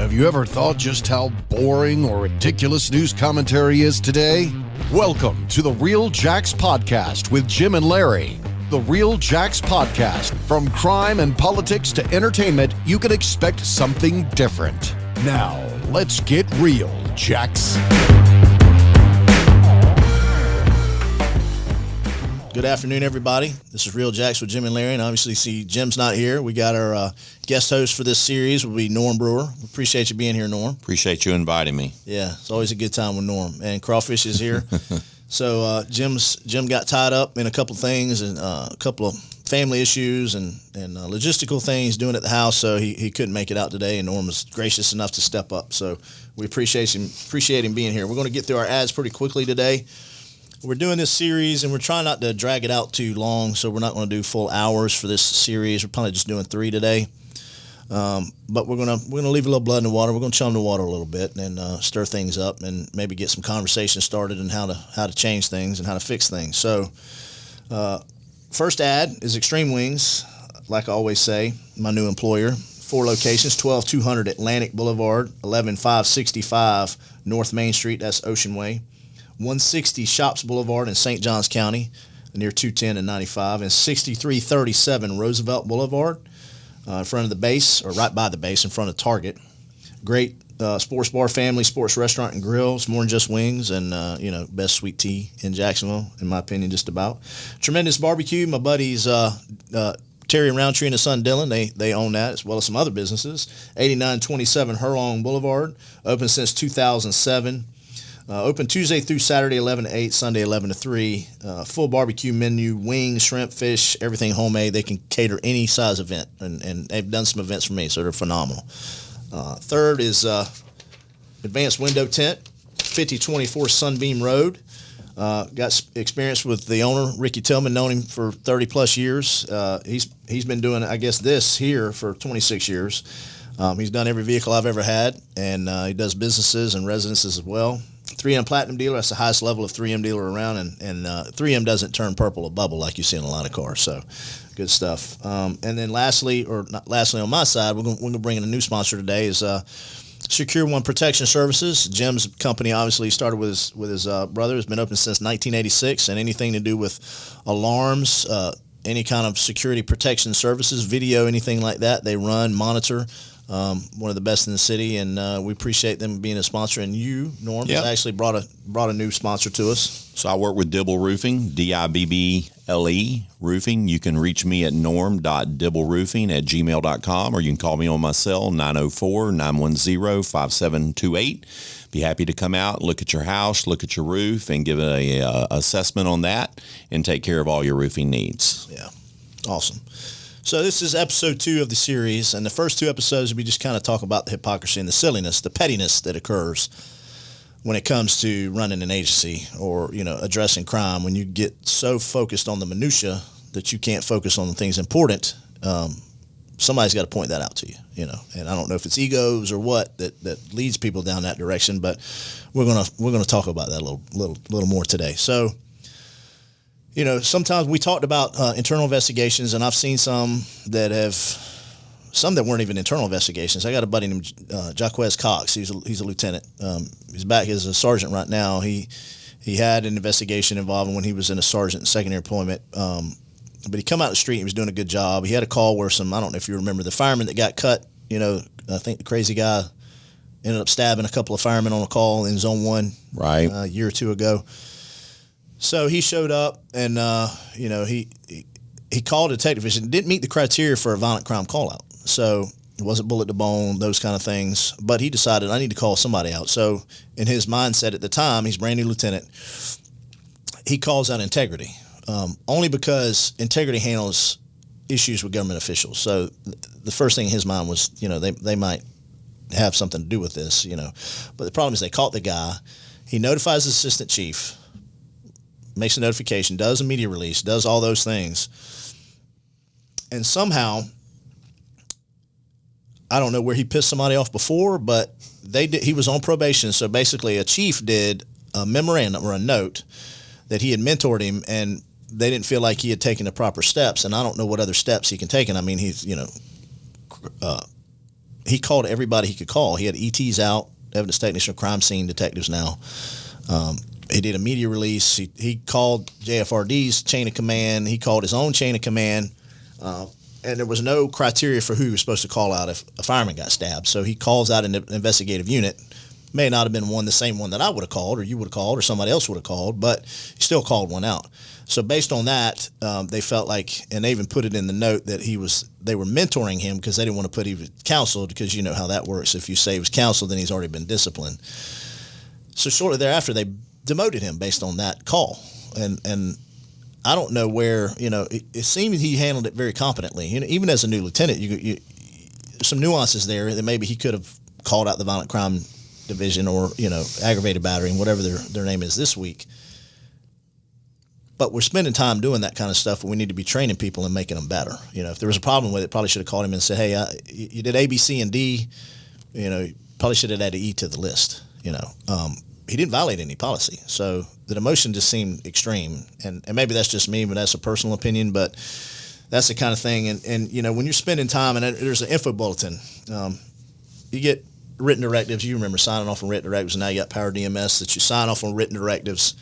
Have you ever thought just how boring or ridiculous news commentary is today? Welcome to the RealJax podcast with Jim and Larry. The RealJax podcast. From crime and politics to entertainment, you can expect something different. Now, let's get real, Jax. Good afternoon, everybody. This is RealJax with Jim and Larry, and obviously, see, Jim's not here. We got our guest host for this series will be Norm Brewer. We appreciate you being here, Norm. Appreciate you inviting me. Yeah, it's always a good time with Norm. And Crawfish is here. So Jim got tied up in a couple of things and a couple of family issues and logistical things doing at the house, so he couldn't make it out today, and Norm was gracious enough to step up. So we appreciate him being here. We're going to get through our ads pretty quickly today. We're doing this series, and we're trying not to drag it out too long, so we're not going to do full hours for this series. We're probably just doing 3 today. But we're gonna leave a little blood in the water. We're gonna chum the water a little bit and stir things up, and maybe get some conversation started on how to change things and how to fix things. So, first ad is Extreme Wings. Like I always say, my new employer. 4 locations: 12200 Atlantic Boulevard, 11565 North Main Street. That's Ocean Way. 160 Shops Boulevard in St. Johns County, near 210 and 95, and 6337 Roosevelt Boulevard, in front of the base, or right by the base, in front of Target. Great sports bar, family sports restaurant and grill. It's more than just wings, and best sweet tea in Jacksonville, in my opinion, just about. Tremendous barbecue. My buddies Terry and Roundtree and his son Dylan, they own that, as well as some other businesses. 8927 Hurlong Boulevard, open since 2007. Open Tuesday through Saturday, 11 to 8, Sunday, 11 to 3. Full barbecue menu, wings, shrimp, fish, everything homemade. They can cater any size event, and they've done some events for me, so they're phenomenal. Third is Advanced Window Tent, 5024 Sunbeam Road. Got experience with the owner, Ricky Tillman, known him for 30-plus years. He's been doing, I guess, this here for 26 years. He's done every vehicle I've ever had, and he does businesses and residences as well. 3M Platinum dealer, that's the highest level of 3M dealer around, and 3M doesn't turn purple or bubble like you see in a lot of cars, so good stuff. And then lastly, or not lastly on my side, we're going to bring in a new sponsor today, is Secure One Protection Services. Jim's company obviously started with his brother. It's been open since 1986, and anything to do with alarms, any kind of security protection services, video, anything like that, they run, monitor. One of the best in the city, and we appreciate them being a sponsor. And you, Norm, has actually brought a new sponsor to us. So I work with Dibble Roofing, DIBBLE Roofing. You can reach me at norm.dibbleroofing@gmail.com, or you can call me on my cell, 904-910-5728. Be happy to come out, look at your house, look at your roof, and give a assessment on that, and take care of all your roofing needs. Yeah, awesome. So this is episode 2 of the series, and the first 2 episodes we just kind of talk about the hypocrisy and the silliness, the pettiness that occurs when it comes to running an agency or, addressing crime. When you get so focused on the minutia that you can't focus on the things important, somebody's got to point that out to you, And I don't know if it's egos or what that leads people down that direction, but we're gonna talk about that a little more today. So. Sometimes we talked about internal investigations, and I've seen some that weren't even internal investigations. I got a buddy named Jaquez Cox. He's a lieutenant. He's back as a sergeant right now. He had an investigation involving when he was in a sergeant in secondary employment. But he come out the street. He was doing a good job. He had a call where I don't know if you remember, the fireman that got cut. I think the crazy guy ended up stabbing a couple of firemen on a call in Zone 1 a year or 2 ago. So he showed up, and he called a detective. He didn't meet the criteria for a violent crime call out. So it wasn't bullet to bone, those kind of things. But he decided, I need to call somebody out. So in his mindset at the time, he's a brand new lieutenant. He calls out integrity, only because integrity handles issues with government officials. So the first thing in his mind was, they might have something to do with this, But the problem is they caught the guy. He notifies the assistant chief, makes a notification, does a media release, does all those things. And somehow, I don't know where he pissed somebody off before, but he was on probation. So basically a chief did a memorandum or a note that he had mentored him, and they didn't feel like he had taken the proper steps. And I don't know what other steps he can take. And I mean, he's, he called everybody he could call. He had ETs out, evidence technician, crime scene detectives now. He did a media release. He called JFRD's chain of command. He called his own chain of command. And there was no criteria for who he was supposed to call out if a fireman got stabbed. So he calls out an investigative unit. May not have been the same one that I would have called or you would have called or somebody else would have called, but he still called one out. So based on that, they felt like, and they even put it in the note that they were mentoring him because they didn't want to put him counseled, because you know how that works. If you say he was counseled, then he's already been disciplined. So shortly thereafter, they demoted him based on that call. And I don't know where, it seemed he handled it very competently. Even as a new lieutenant, you some nuances there that maybe he could have called out the violent crime division or, aggravated battery and whatever their name is this week. But we're spending time doing that kind of stuff, and we need to be training people and making them better. If there was a problem with it, probably should have called him and said, hey, you did A, B, C, and D. Probably should have added E to the list. He didn't violate any policy. So the demotion just seemed extreme. And maybe that's just me, but that's a personal opinion. But that's the kind of thing. And when you're spending time, and there's an info bulletin, you get written directives. You remember signing off on written directives, and now you got Power DMS that you sign off on written directives.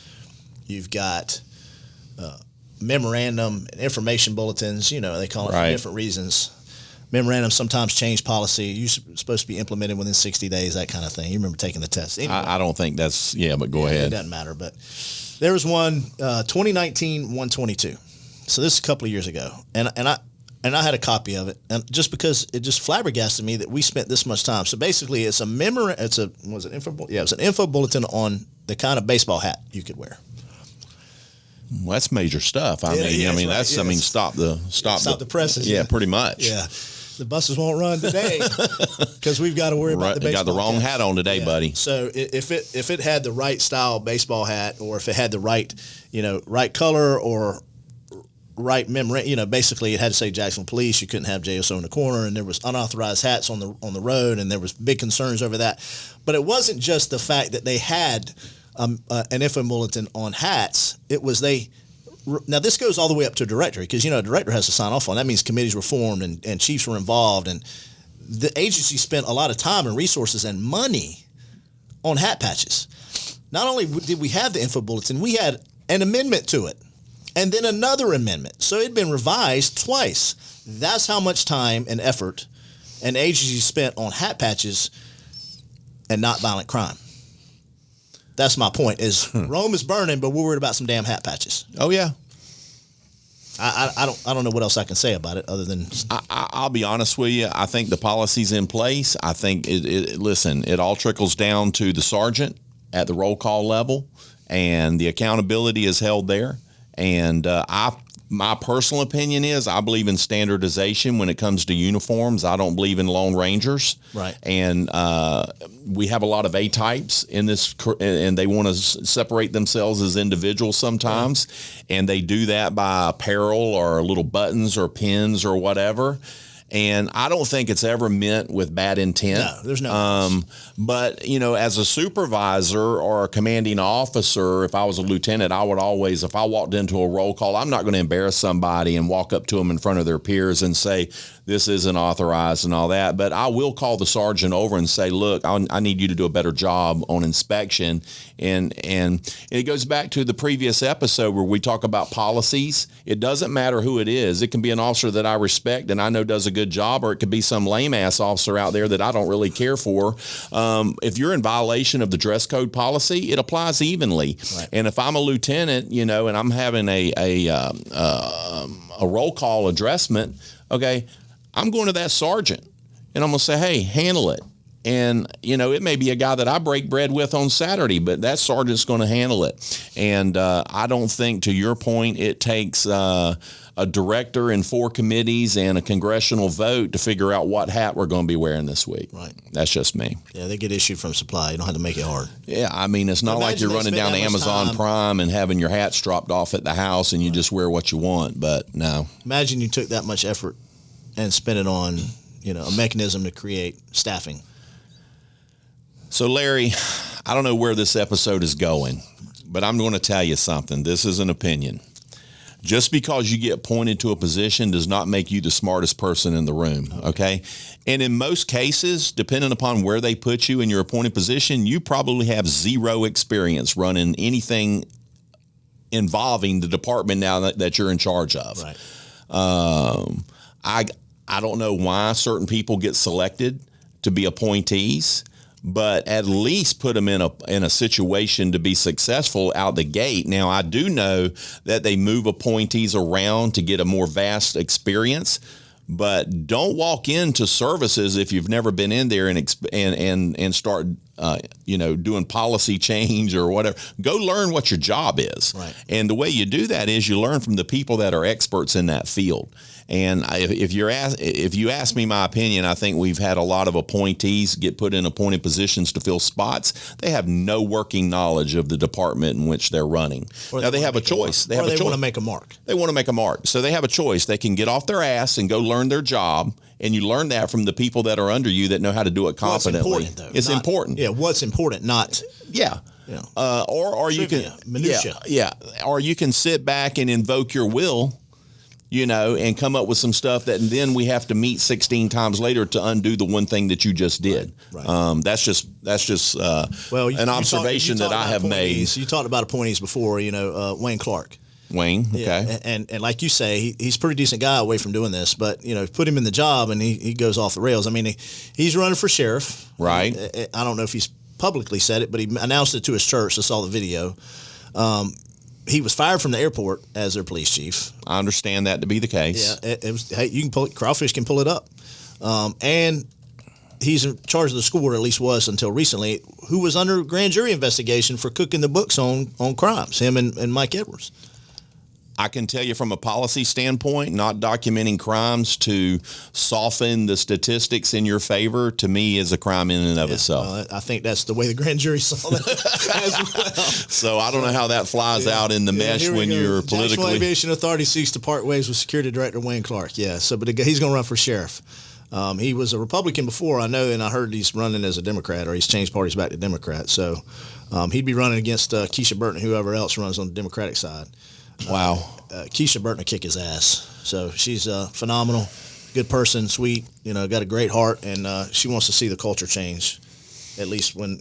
You've got memorandum and information bulletins. They call it for different reasons. Memorandum sometimes change policy. You're supposed to be implemented within 60 days, that kind of thing. You remember taking the test. Anyway, I don't think that's, but go ahead. It doesn't matter. But there was one, 2019-122. So this is a couple of years ago. And I had a copy of it. And just because it just flabbergasted me that we spent this much time. So basically it's an info bulletin on the kind of baseball hat you could wear. Well, that's major stuff. Stop the presses. Yeah, pretty much. Yeah. The buses won't run today because we've got to worry about the baseball. You got the wrong hat on today, buddy. So if it had the right style baseball hat, or if it had the right, right color or right memory, basically it had to say Jacksonville Police. You couldn't have JSO in the corner, and there was unauthorized hats on the road, and there was big concerns over that. But it wasn't just the fact that they had an info bulletin on hats. It was now this goes all the way up to a director, because a director has to sign off on. That means committees were formed and chiefs were involved, and the agency spent a lot of time and resources and money on hat patches. Not only did we have the info bulletin, we had an amendment to it, and then another amendment. So it'd been revised twice. That's how much time and effort an agency spent on hat patches and not violent crime. That's my point. Is Rome is burning, but we're worried about some damn hat patches. Oh yeah. I don't know what else I can say about it other than I'll be honest with you. I think the policy's in place. I think it all trickles down to the sergeant at the roll call level, and the accountability is held there. And my personal opinion is I believe in standardization when it comes to uniforms. I don't believe in Lone Rangers. Right. And we have a lot of A-types in this, and they want to separate themselves as individuals sometimes. Right. And they do that by apparel or little buttons or pins or whatever. And I don't think it's ever meant with bad intent. No, there's no. But, as a supervisor or a commanding officer, if I was a lieutenant, I would always, if I walked into a roll call, I'm not going to embarrass somebody and walk up to them in front of their peers and say, this isn't authorized and all that. But I will call the sergeant over and say, look, I need you to do a better job on inspection. And it goes back to the previous episode where we talk about policies. It doesn't matter who it is. It can be an officer that I respect and I know does a good job, or it could be some lame ass officer out there that I don't really care for. If you're in violation of the dress code policy, it applies evenly. Right. And if I'm a lieutenant, and I'm having a roll call addressment, okay, I'm going to that sergeant and I'm going to say, hey, handle it. And, it may be a guy that I break bread with on Saturday, but that sergeant's going to handle it. And I don't think, to your point, it takes a director and 4 committees and a congressional vote to figure out what hat we're going to be wearing this week. Right. That's just me. Yeah, they get issued from supply. You don't have to make it hard. Yeah, it's not like you're running down to Amazon Prime and having your hats dropped off at the house and you just wear what you want, but no. Imagine you took that much effort and spent it on, a mechanism to create staffing. So, Larry, I don't know where this episode is going, but I'm going to tell you something. This is an opinion. Just because you get appointed to a position does not make you the smartest person in the room, okay? And in most cases, depending upon where they put you in your appointed position, you probably have zero experience running anything involving the department now that you're in charge of. Right. I don't know why certain people get selected to be appointees, but at least put them in a situation to be successful out the gate. Now, I do know that they move appointees around to get a more vast experience, but don't walk into services if you've never been in there and start doing policy change or whatever. Go learn what your job is. Right. And the way you do that is you learn from the people that are experts in that field. And if you ask me my opinion, I think we've had a lot of appointees get put in appointed positions to fill spots. They have no working knowledge of the department in which they're running. Now they have a choice. They want to make a mark. They want to make a mark. So they have a choice. They can get off their ass and go learn their job. And you learn that from the people that are under you that know how to do it confidently. What's important, though? It's important. Yeah, what's important, not... Yeah. Yeah. Or you can... Minutia. Yeah. Or you can sit back and invoke your will, and come up with some stuff that then we have to meet 16 times later to undo the one thing that you just did. Right. That's just an observation that I have made. You talked about appointees before, Wayne Clark. Wayne, okay. Yeah, and like you say, he's a pretty decent guy away from doing this, but, put him in the job and he goes off the rails. I mean, he's running for sheriff. Right. I don't know if he's publicly said it, but he announced it to his church. I saw the video. He was fired from the airport as their police chief. I understand that to be the case. Yeah, it was. Hey, you can Crawfish can pull it up, and he's in charge of the school, or at least was until recently, who was under grand jury investigation for cooking the books on crimes. Him and Mike Edwards. I can tell you from a policy standpoint, not documenting crimes to soften the statistics in your favor, to me, is a crime in and of itself. I think that's the way the grand jury saw that as well. So I don't know how that flies out in the mesh when you're politically... Jacksonville Aviation Authority seeks to part ways with Security Director Wayne Clark. Yeah, but he's going to run for sheriff. He was a Republican before, I know, and I heard he's running as a Democrat, or he's changed parties back to Democrat. So he'd be running against Keisha Burton, whoever else runs on the Democratic side. Wow. Keisha Burton will kick his ass. So she's phenomenal, good person, sweet, got a great heart, and she wants to see the culture change, at least when,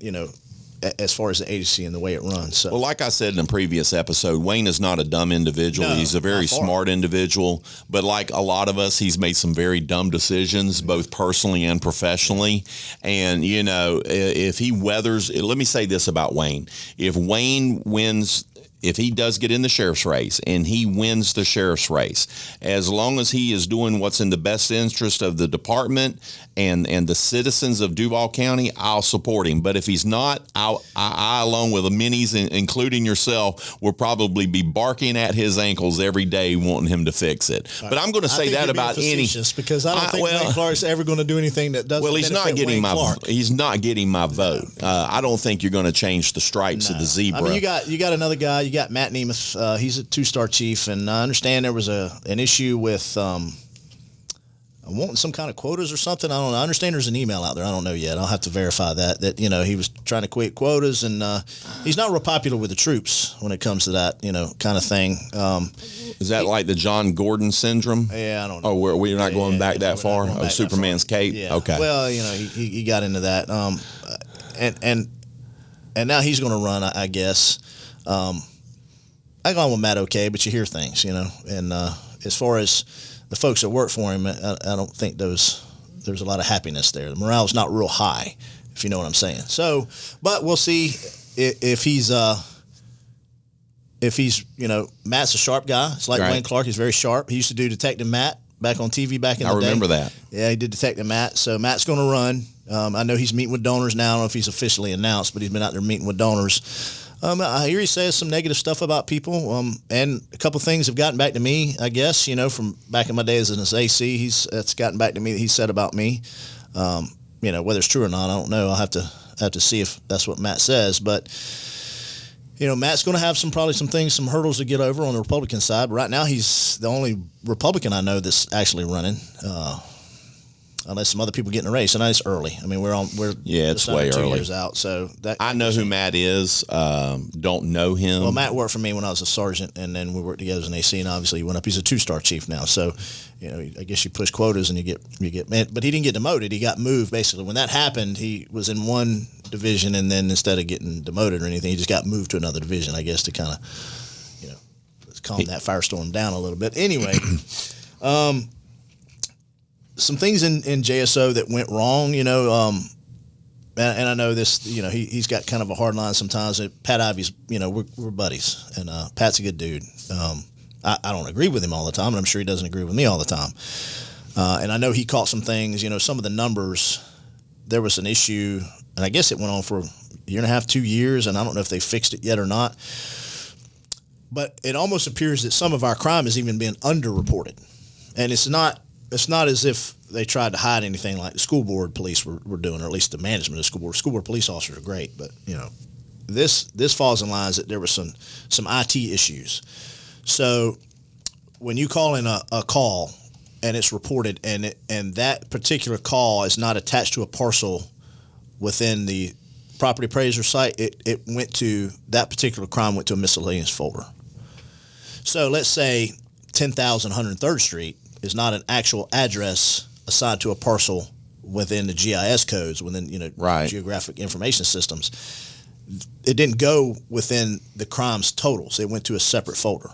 as far as the agency and the way it runs. So. Well, like I said in a previous episode, Wayne is not a dumb individual. No, he's a very smart individual, but like a lot of us, he's made some very dumb decisions, both personally and professionally. And, if he weathers, let me say this about Wayne. If Wayne wins... If he does get in the sheriff's race and he wins the sheriff's race, as long as he is doing what's in the best interest of the department and the citizens of Duval County, I'll support him. But if he's not, I along with the minis, including yourself, will probably be barking at his ankles every day wanting him to fix it. Right. But I'm going to say that about any... Because I don't think Wayne Clark's ever going to do anything that doesn't he's not getting he's not getting my vote. I don't think you're going to change the stripes of the zebra. I mean, you got another guy. You got Matt Nemeth. He's a 2-star chief, and I understand there was an issue with wanting some kind of quotas or something. I don't know. I understand there's an email out there. I don't know yet. I'll have to verify that he was trying to quit quotas, and he's not real popular with the troops when it comes to that kind of thing. Is that like the John Gordon syndrome? Yeah, I don't know. Oh, we're not going back that far? Of Superman's cape? Yeah. Okay. Well, he got into that, and now he's going to run, I guess. I got on with Matt okay, but you hear things, and as far as the folks that work for him, I don't think there's a lot of happiness there. The morale's not real high, if you know what I'm saying. So, but we'll see if he's Matt's a sharp guy. It's like Wayne Clark. He's very sharp. He used to do Detective Matt back on TV back in the day. I remember that. Yeah, he did Detective Matt. So Matt's going to run. I know he's meeting with donors now. I don't know if he's officially announced, but he's been out there meeting with donors. I hear he says some negative stuff about people, and a couple of things have gotten back to me, I guess, from back in my days as an AC. That's gotten back to me that he said about me. Whether it's true or not, I don't know. I'll have to see if that's what Matt says. But, Matt's going to have some hurdles to get over on the Republican side. But right now, he's the only Republican I know that's actually running. unless some other people get in the race. And it's early. I mean, we're it's way 2 early. years out. So I know who Matt is. Don't know him. Well, Matt worked for me when I was a sergeant, and then we worked together as an AC. And obviously, he went up. He's a 2-star chief now. So, I guess you push quotas and you get. But he didn't get demoted. He got moved basically. When that happened, he was in one division, and then instead of getting demoted or anything, he just got moved to another division. I guess to kind of, calm that firestorm down a little bit. Anyway, some things in JSO that went wrong, and I know this, he's got kind of a hard line sometimes. Pat Ivey's, we're buddies, and Pat's a good dude. I don't agree with him all the time, and I'm sure he doesn't agree with me all the time. And I know he caught some things, some of the numbers. There was an issue, and I guess it went on for a year and a half, 2 years, and I don't know if they fixed it yet or not. But it almost appears that some of our crime is even being underreported. And it's not as if they tried to hide anything like the school board police were doing, or at least the management of the school board. School board police officers are great, but this falls in lines that there was some IT issues. So when you call in a call and it's reported, and that particular call is not attached to a parcel within the property appraiser site, it went to that particular crime went to a miscellaneous folder. So let's say 10,000 103rd Street is not an actual address assigned to a parcel within the GIS codes, within geographic information systems. It didn't go within the crime's totals. It went to a separate folder.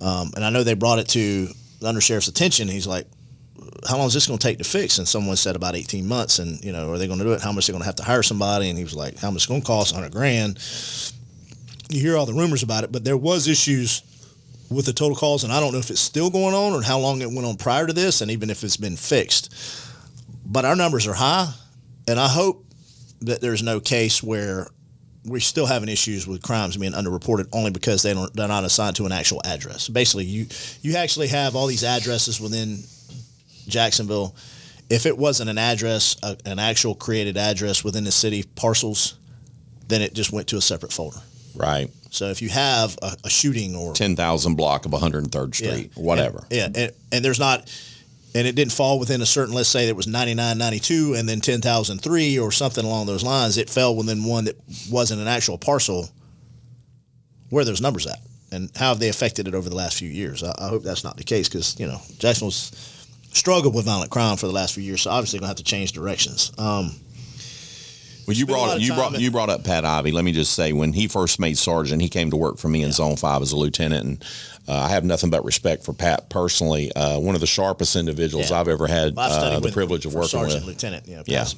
And I know they brought it to the undersheriff's attention. He's like, how long is this going to take to fix? And someone said about 18 months. And, are they going to do it? How much are they going to have to hire somebody? And he was like, how much it's going to cost? $100,000. You hear all the rumors about it, but there was issues with the total calls, and I don't know if it's still going on or how long it went on prior to this, and even if it's been fixed. But our numbers are high, and I hope that there's no case where we're still having issues with crimes being underreported only because they're not assigned to an actual address. Basically, you actually have all these addresses within Jacksonville. If it wasn't an address, an actual created address within the city parcels, then it just went to a separate folder. Right. So if you have a shooting or 10,000 block of 103rd Street, whatever. And there's not, and it didn't fall within a certain, let's say it was 9992 and then 10,003 or something along those lines. It fell within one that wasn't an actual parcel. Where are those numbers at? And how have they affected it over the last few years? I hope that's not the case because, Jacksonville's struggled with violent crime for the last few years. So obviously going to have to change directions. Well, you brought up Pat Ivey. Let me just say, when he first made sergeant, he came to work for me in Zone 5 as a lieutenant, and I have nothing but respect for Pat personally. One of the sharpest individuals I've ever had the privilege of working sergeant, with. Lieutenant,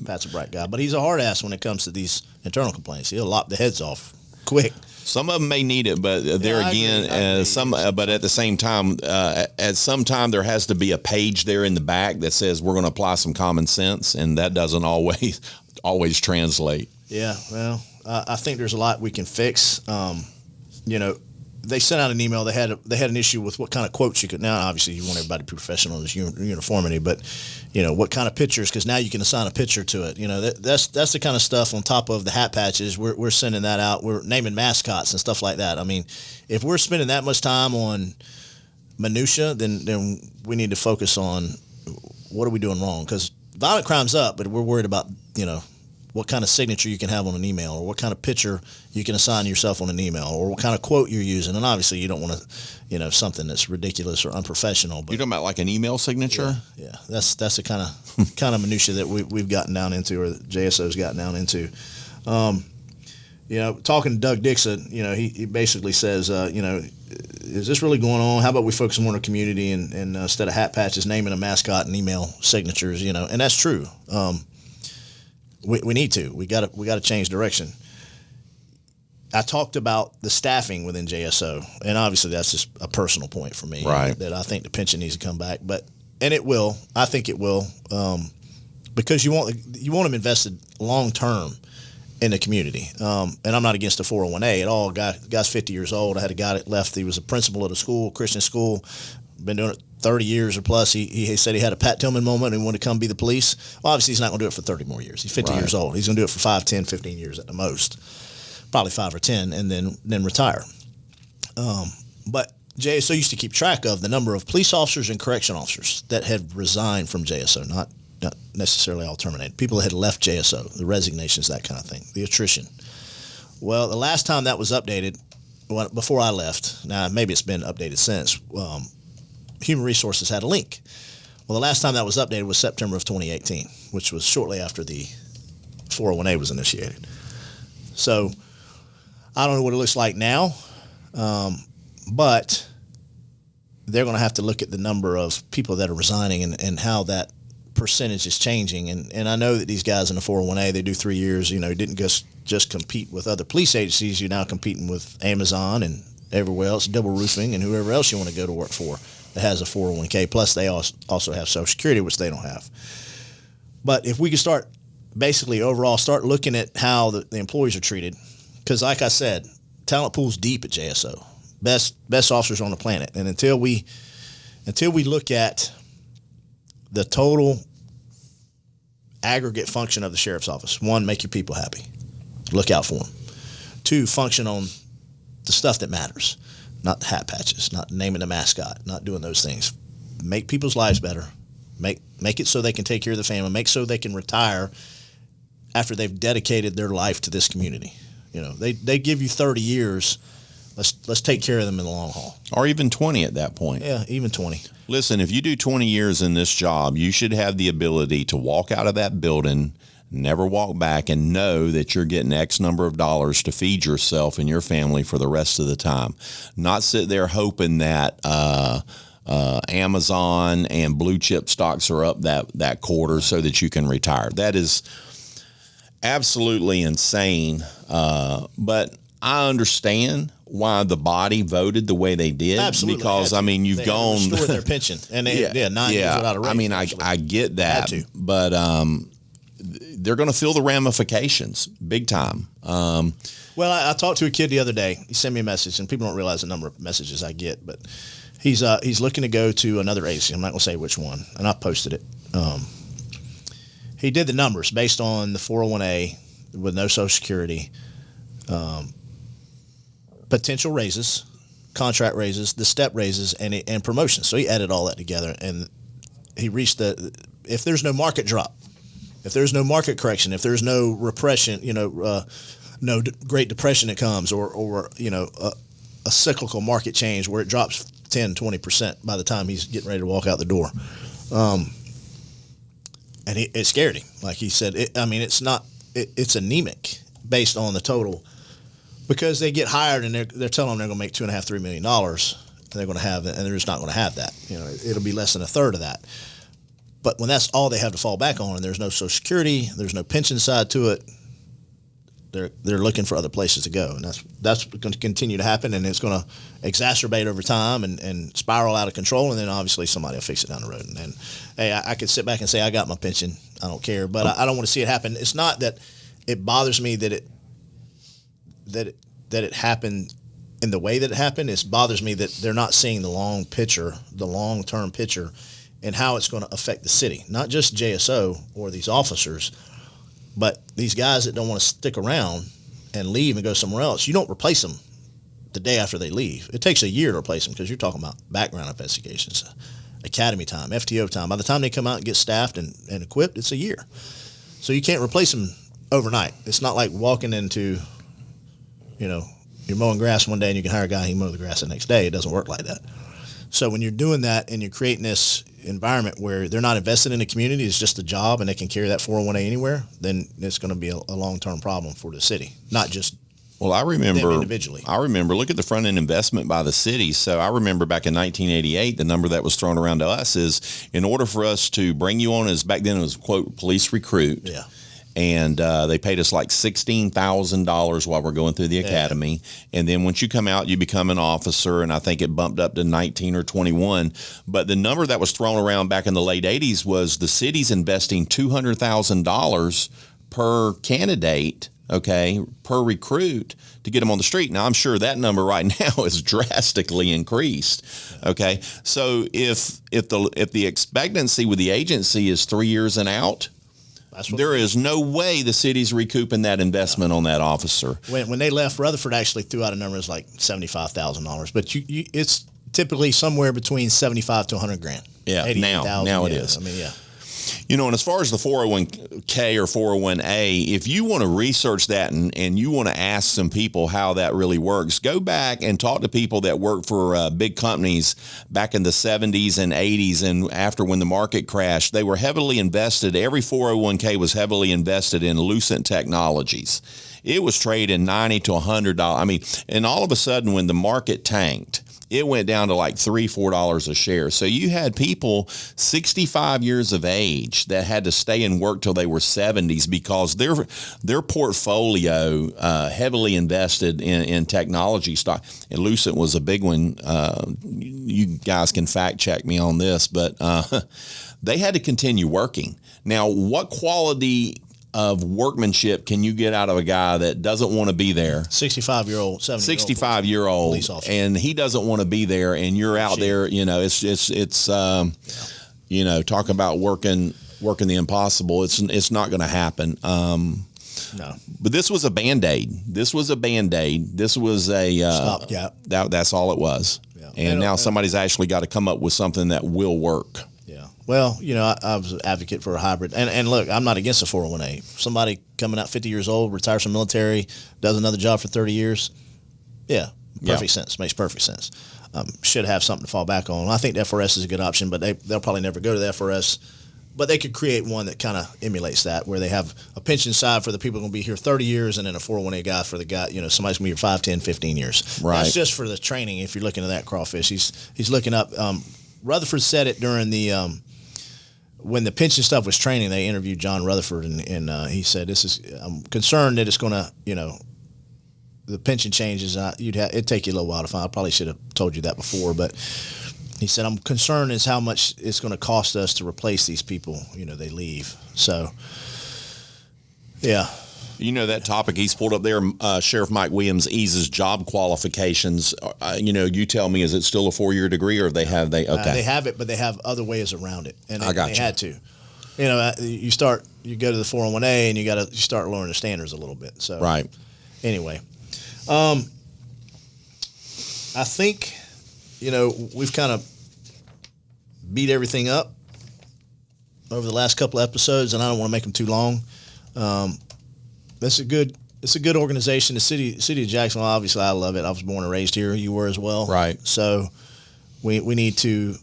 Pat's a bright guy, but he's a hard ass when it comes to these internal complaints. He'll lop the heads off quick. Some of them may need it, but but at the same time, at some time there has to be a page there in the back that says we're going to apply some common sense, and that doesn't always translate. Yeah, well, I think there's a lot we can fix. They sent out an email. They had an issue with what kind of quotes you could. Now, obviously, you want everybody to be professional in this uniformity, but what kind of pictures? Because now you can assign a picture to it. That's the kind of stuff on top of the hat patches. We're sending that out. We're naming mascots and stuff like that. I mean, if we're spending that much time on minutia, then we need to focus on what are we doing wrong? Because violent crime's up, but we're worried about what kind of signature you can have on an email, or what kind of picture you can assign yourself on an email, or what kind of quote you're using. And obviously you don't want to, something that's ridiculous or unprofessional. But you're talking about like an email signature? Yeah. That's the kind of minutia that we've gotten down into, or that JSO's gotten down into. Talking to Doug Dixon, he basically says, is this really going on? How about we focus more on the community and instead of hat patches, naming a mascot and email signatures, and that's true. We need to. We got to change direction. I talked about the staffing within JSO, and obviously that's just a personal point for me. Right. That I think the pension needs to come back, and it will. I think it will, because you want them invested long term in the community. And I'm not against the 401A at all. Guy's 50 years old. I had a guy that left. He was a principal at a school, Christian school, been doing it 30 years or plus. He said he had a Pat Tillman moment and wanted to come be the police. Well, obviously he's not going to do it for 30 more years. He's 50 years old. He's going to do it for 5, 10, 15 years at the most. Probably 5 or 10, and then retire. But JSO used to keep track of the number of police officers and correction officers that had resigned from JSO, not not necessarily all terminated. People that had left JSO, the resignations, that kind of thing, the attrition. Well, the last time that was updated, before I left, now maybe it's been updated since, Human Resources had a link. Well, the last time that was updated was September of 2018, which was shortly after the 401A was initiated. So I don't know what it looks like now, but they're going to have to look at the number of people that are resigning and how that percentage is changing. And I know that these guys in the 401A, they do 3 years, you know, didn't just compete with other police agencies. You're now competing with Amazon and everywhere else, Double Roofing and whoever else you want to go to work for that has a 401K. Plus they also have Social Security, which they don't have. But if we could start basically overall start looking at how the employees are treated, because like I said, talent pool's deep at JSO. Best officers on the planet. And until we look at the total aggregate function of the sheriff's office, one, make your people happy. Look out for them. Two, function on the stuff that matters, not the hat patches, not naming the mascot, not doing those things. Make people's lives better. Make it so they can take care of the family. Make so they can retire after they've dedicated their life to this community. You know, they give you 30 years. Let's take care of them in the long haul. Or even 20 at that point. Yeah, even 20. Listen, if you do 20 years in this job, you should have the ability to walk out of that building, never walk back, and know that you're getting X number of dollars to feed yourself and your family for the rest of the time. Not sit there hoping that Amazon and blue chip stocks are up that quarter so that you can retire. That is absolutely insane. But I understand why the body voted the way they did. Absolutely. Because, I mean, you've gone... They restored their pension. And 9 years without a raise. I mean, I get that. But they're going to feel the ramifications big time. Well, I talked to a kid the other day. He sent me a message, and people don't realize the number of messages I get. But he's looking to go to another agency. I'm not going to say which one. And I posted it. He did the numbers based on the 401A with no Social Security, potential raises, contract raises, the step raises, and promotions. So he added all that together, and he reached if there's no market drop, if there's no market correction, if there's no repression, no Great Depression that comes, or a cyclical market change where it drops 10, 20% by the time he's getting ready to walk out the door. And it scared him. Like he said, it's anemic based on the total, because they get hired and they're telling them they're going to make $2.5–3 million, and they're going to have that, and they're just not going to have that. It'll be less than a third of that. But when that's all they have to fall back on, and there's no Social Security, there's no pension side to it, they're looking for other places to go, and that's going to continue to happen, and it's going to exacerbate over time and spiral out of control, and then obviously somebody will fix it down the road. And hey, I could sit back and say I got my pension, I don't care, but I don't want to see it happen. It's not that it bothers me that it happened in the way that it happened. It bothers me that they're not seeing the long-term picture, and how it's going to affect the city, not just JSO or these officers, but these guys that don't want to stick around and leave and go somewhere else. You don't replace them the day after they leave. It takes a year to replace them, because you're talking about background investigations, academy time, FTO time. By the time they come out and get staffed and equipped, it's a year. So you can't replace them overnight. It's not like walking into, you're mowing grass one day and you can hire a guy and he mow the grass the next day. It doesn't work like that. So when you're doing that and you're creating this environment where they're not invested in the community, it's just a job and they can carry that 401A anywhere, then it's going to be a long-term problem for the city, not just I remember them individually. Look at the front end investment by the city. So I remember back in 1988, the number that was thrown around to us is, in order for us to bring you on as, back then it was, quote, police recruit. Yeah. And they paid us like $16,000 while we're going through the academy. And then once you come out, you become an officer, and I think it bumped up to 19 or 21. But the number that was thrown around back in the late 80s was the city's investing $200,000 per candidate, per recruit, to get them on the street. Now, I'm sure that number right now is drastically increased. Okay, so if the expectancy with the agency is 3 years and out, there is no way the city's recouping that investment on that officer. When they left, Rutherford actually threw out a number that's like $75,000, but it's typically somewhere between $75,000 to $100,000. Yeah, now it is. I mean, yeah. You know, and as far as the 401k or 401a, if you want to research that and you want to ask some people how that really works, go back and talk to people that work for big companies back in the 70s and 80s and after when the market crashed. They were heavily invested. Every 401k was heavily invested in Lucent Technologies. It was trading $90 to $100. I mean, and all of a sudden when the market tanked, it went down to like $3-4 a share. So you had people 65 years of age that had to stay and work till they were 70s because their portfolio heavily invested in technology stock. And Lucent was a big one. You guys can fact check me on this, but they had to continue working. Now, what quality of workmanship can you get out of a guy that doesn't want to be there? 65-year-old, 65-year-old police officer, and he doesn't want to be there, and you're out there. You know, it's you know, talk about working the impossible. It's not going to happen. No, but this was a Band-Aid. This was a stopgap. That's all it was. Yeah. And now somebody's actually got to come up with something that will work. Yeah. Well, you know, I was an advocate for a hybrid. And look, I'm not against a 401a. Somebody coming out 50 years old, retires from the military, does another job for 30 years. Yeah. Perfect sense. Makes perfect sense. Should have something to fall back on. I think the FRS is a good option, but they'll probably never go to the FRS. But they could create one that kind of emulates that, where they have a pension side for the people who are going to be here 30 years and then a 401a guy for the guy, you know, somebody's going to be here 5, 10, 15 years. Right. That's just for the training if you're looking at that crawfish. He's looking up. Rutherford said it during the when the pension stuff was training, they interviewed John Rutherford, and he said, I'm concerned that it's going to, you know, the pension changes, it'd take you a little while to find. I probably should have told you that before, but he said, I'm concerned is how much it's going to cost us to replace these people. You know, they leave. So, yeah. You know, that topic he's pulled up there, Sheriff Mike Williams eases job qualifications. You know, you tell me, is it still a 4-year degree, or okay? They have it, but they have other ways around it, and they had to. You know, you go to the 401a, and you start lowering the standards a little bit. So right. Anyway, I think, you know, we've kind of beat everything up over the last couple of episodes, and I don't want to make them too long. It's a good organization. The city of Jacksonville, obviously, I love it. I was born and raised here. You were as well, right? So we need to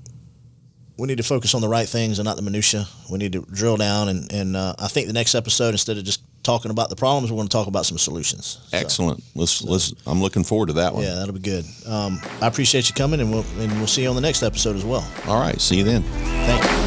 focus on the right things and not the minutia. We need to drill down, and I think the next episode, instead of just talking about the problems, we're going to talk about some solutions. Excellent. Let's. I'm looking forward to that one. Yeah, that'll be good. I appreciate you coming, and we'll see you on the next episode as well. All right. See you then. Thank you.